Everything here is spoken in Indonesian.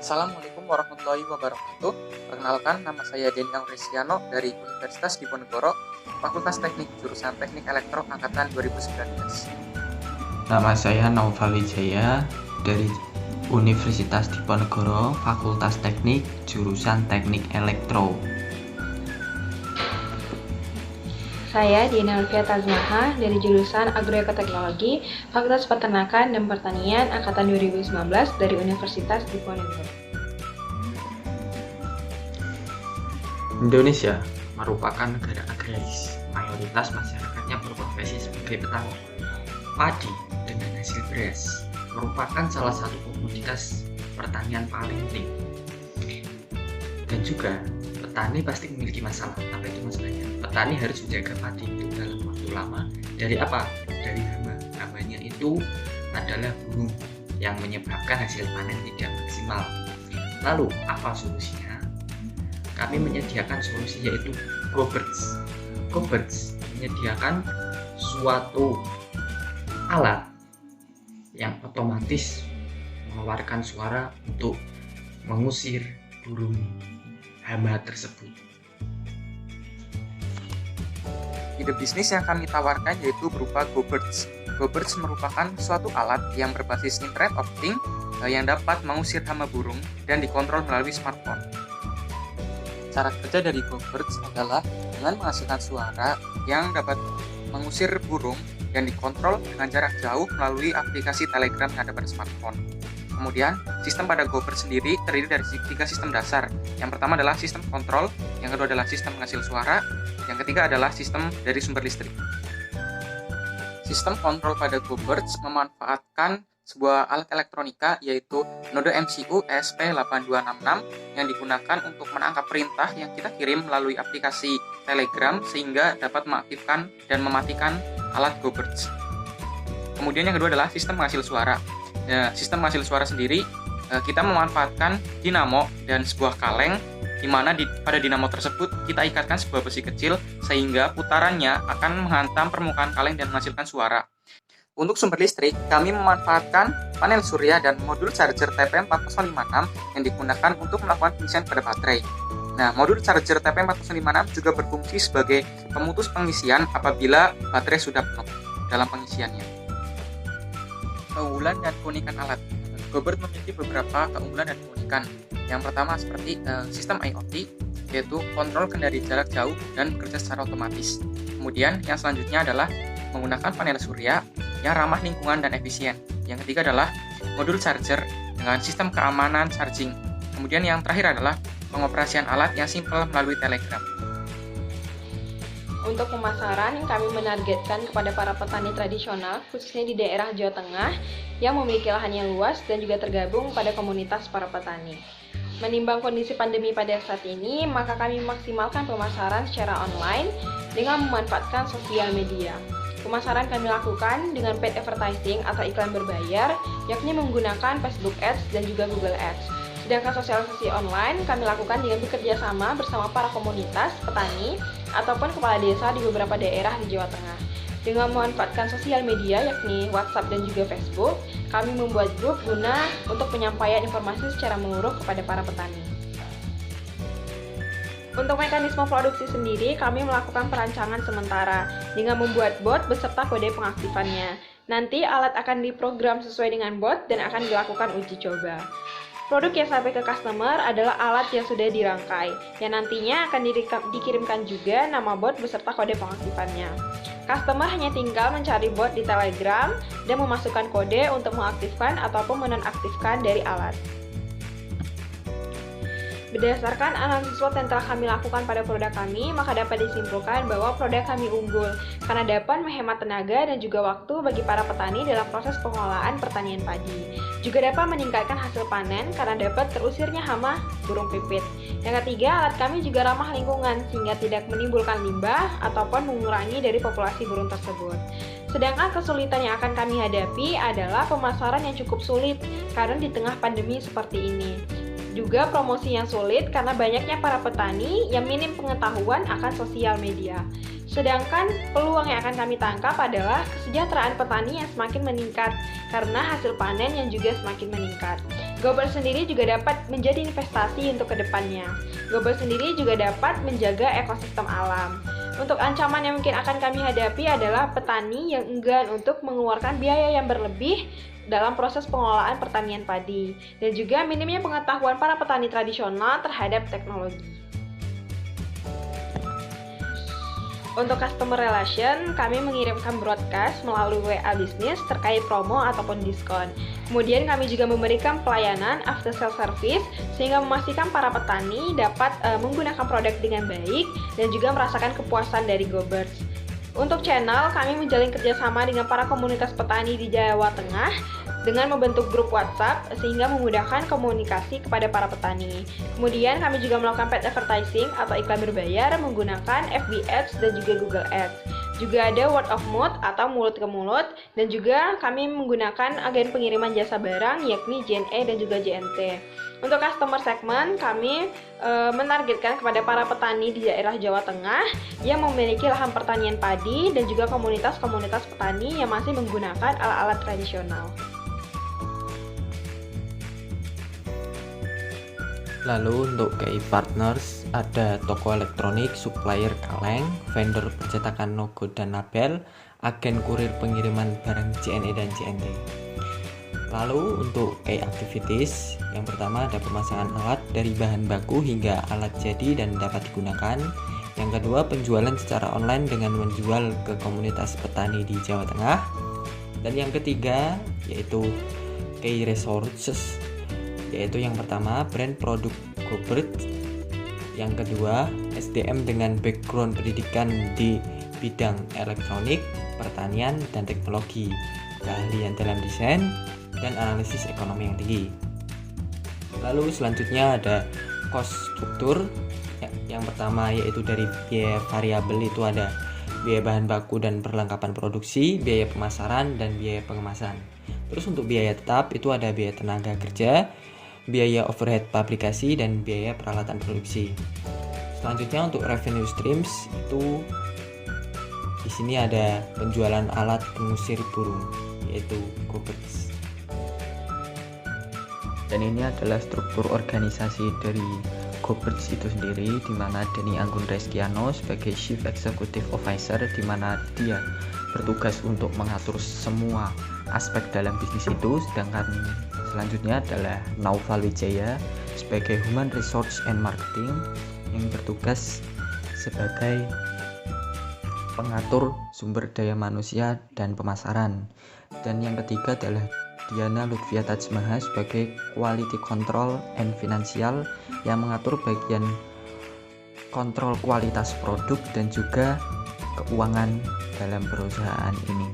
Assalamualaikum warahmatullahi wabarakatuh. Perkenalkan, nama saya Denny Auresiano dari Universitas Diponegoro, Fakultas Teknik Jurusan Teknik Elektro Angkatan 2019. Nama saya Naufal Wijaya dari Universitas Diponegoro, Fakultas Teknik Jurusan Teknik Elektro. Saya Diana Alfia Tazmaha dari jurusan Agroekoteknologi, Fakultas Peternakan dan Pertanian Angkatan 2019 dari Universitas Diponegoro. Indonesia merupakan negara agraris. Mayoritas masyarakatnya berprofesi sebagai petani. Padi dengan hasil beras merupakan salah satu komoditas pertanian paling penting. Dan juga petani pasti memiliki masalah. Apa itu masalahnya? Petani harus menjaga padi itu dalam waktu lama. Dari apa? Dari hama. Hamanya itu adalah burung yang menyebabkan hasil panen tidak maksimal. Lalu apa solusinya? Kami menyediakan solusi yaitu GoBirds. GoBirds menyediakan suatu alat yang otomatis mengeluarkan suara untuk mengusir burung hama tersebut. Ide bisnis yang kami tawarkan yaitu berupa GoBirds. GoBirds merupakan suatu alat yang berbasis Internet of Things yang dapat mengusir hama burung dan dikontrol melalui smartphone. Cara kerja dari GoBirds adalah dengan menghasilkan suara yang dapat mengusir burung dan dikontrol dengan jarak jauh melalui aplikasi Telegram yang ada pada smartphone. Kemudian, sistem pada GoBirds sendiri terdiri dari 3 sistem dasar. Yang pertama adalah sistem kontrol, yang kedua adalah sistem penghasil suara, yang ketiga adalah sistem dari sumber listrik. Sistem kontrol pada GoBirds memanfaatkan sebuah alat elektronika yaitu node MCU ESP8266 yang digunakan untuk menangkap perintah yang kita kirim melalui aplikasi Telegram sehingga dapat mengaktifkan dan mematikan alat GoBirds. Kemudian yang kedua adalah sistem penghasil suara. Sistem penghasil suara sendiri kita memanfaatkan dinamo dan sebuah kaleng di mana pada dinamo tersebut kita ikatkan sebuah besi kecil sehingga putarannya akan menghantam permukaan kaleng dan menghasilkan suara. Untuk sumber listrik, kami memanfaatkan panel surya dan modul charger TP4056 yang digunakan untuk melakukan pengisian pada baterai. Nah, modul charger TP4056 juga berfungsi sebagai pemutus pengisian apabila baterai sudah penuh dalam pengisiannya. Keunggulan dan keunikan alat. GoBirds memiliki beberapa keunggulan dan keunikan. Yang pertama seperti sistem IoT, yaitu kontrol kendali jarak jauh dan bekerja secara otomatis. Kemudian yang selanjutnya adalah menggunakan panel surya yang ramah lingkungan dan efisien. Yang ketiga adalah modul charger dengan sistem keamanan charging. Kemudian yang terakhir adalah pengoperasian alat yang simpel melalui Telegram. Untuk pemasaran, kami menargetkan kepada para petani tradisional, khususnya di daerah Jawa Tengah, yang memiliki lahan yang luas dan juga tergabung pada komunitas para petani. Menimbang kondisi pandemi pada saat ini, maka kami memaksimalkan pemasaran secara online dengan memanfaatkan sosial media. Pemasaran kami lakukan dengan paid advertising atau iklan berbayar, yakni menggunakan Facebook Ads dan juga Google Ads. Sedangkan sosialisasi online kami lakukan dengan bekerja sama bersama para komunitas, petani, ataupun kepala desa di beberapa daerah di Jawa Tengah. Dengan memanfaatkan sosial media yakni WhatsApp dan juga Facebook, kami membuat grup guna untuk penyampaian informasi secara menyeluruh kepada para petani. Untuk mekanisme produksi sendiri, kami melakukan perancangan sementara dengan membuat bot beserta kode pengaktifannya. Nanti alat akan diprogram sesuai dengan bot dan akan dilakukan uji coba. Produk yang sampai ke customer adalah alat yang sudah dirangkai, yang nantinya akan dikirimkan juga nama bot beserta kode pengaktifannya. Customer hanya tinggal mencari bot di Telegram dan memasukkan kode untuk mengaktifkan ataupun menonaktifkan dari alat. Berdasarkan analisis SWOT yang telah kami lakukan pada produk kami, maka dapat disimpulkan bahwa produk kami unggul karena dapat menghemat tenaga dan juga waktu bagi para petani dalam proses pengolahan pertanian padi. Juga dapat meningkatkan hasil panen karena dapat terusirnya hama burung pipit. Yang ketiga, alat kami juga ramah lingkungan sehingga tidak menimbulkan limbah ataupun mengurangi dari populasi burung tersebut. Sedangkan kesulitan yang akan kami hadapi adalah pemasaran yang cukup sulit karena di tengah pandemi seperti ini. Juga promosi yang sulit karena banyaknya para petani yang minim pengetahuan akan sosial media. Sedangkan peluang yang akan kami tangkap adalah kesejahteraan petani yang semakin meningkat karena hasil panen yang juga semakin meningkat. Gobert sendiri juga dapat menjadi investasi untuk kedepannya. Gobert sendiri juga dapat menjaga ekosistem alam. Untuk ancaman yang mungkin akan kami hadapi adalah petani yang enggan untuk mengeluarkan biaya yang berlebih dalam proses pengelolaan pertanian padi, dan juga minimnya pengetahuan para petani tradisional terhadap teknologi. Untuk customer relation, kami mengirimkan broadcast melalui WA bisnis terkait promo ataupun diskon. Kemudian kami juga memberikan pelayanan after sale service sehingga memastikan para petani dapat menggunakan produk dengan baik dan juga merasakan kepuasan dari Gobert. Untuk channel, kami menjalin kerjasama dengan para komunitas petani di Jawa Tengah dengan membentuk grup WhatsApp sehingga memudahkan komunikasi kepada para petani. Kemudian kami juga melakukan paid advertising atau iklan berbayar menggunakan FB Ads dan juga Google Ads. Juga ada word of mouth atau mulut ke mulut, dan juga kami menggunakan agen pengiriman jasa barang yakni JNE dan juga JNT. Untuk customer segment, kami menargetkan kepada para petani di daerah Jawa Tengah yang memiliki lahan pertanian padi dan juga komunitas-komunitas petani yang masih menggunakan alat-alat tradisional. Lalu untuk KI Partners ada toko elektronik, supplier kaleng, vendor percetakan logo dan label, agen kurir pengiriman barang JNE dan JNT. Lalu untuk KI Activities, yang pertama ada pemasangan alat dari bahan baku hingga alat jadi dan dapat digunakan. Yang kedua, penjualan secara online dengan menjual ke komunitas petani di Jawa Tengah. Dan yang ketiga yaitu KI Resources, yaitu yang pertama brand produk Gobert, yang kedua SDM dengan background pendidikan di bidang elektronik, pertanian, dan teknologi, keahlian dalam desain dan analisis ekonomi yang tinggi. Lalu selanjutnya ada cost struktur. Yang pertama yaitu dari biaya variabel itu ada biaya bahan baku dan perlengkapan produksi, biaya pemasaran, dan biaya pengemasan. Terus untuk biaya tetap itu ada biaya tenaga kerja, biaya overhead pabrikasi, dan biaya peralatan produksi. Selanjutnya untuk revenue streams itu di sini ada penjualan alat pengusir burung yaitu Gobert. Dan ini adalah struktur organisasi dari Gobert itu sendiri, di mana Denny Anggun Reskiano sebagai Chief Executive Officer, di mana dia bertugas untuk mengatur semua aspek dalam bisnis itu. Sedangkan selanjutnya adalah Naufal Wijaya sebagai Human Resource and Marketing yang bertugas sebagai pengatur sumber daya manusia dan pemasaran. Dan yang ketiga adalah Diana Lutfia Tajmaha sebagai Quality Control and Financial yang mengatur bagian kontrol kualitas produk dan juga keuangan dalam perusahaan ini.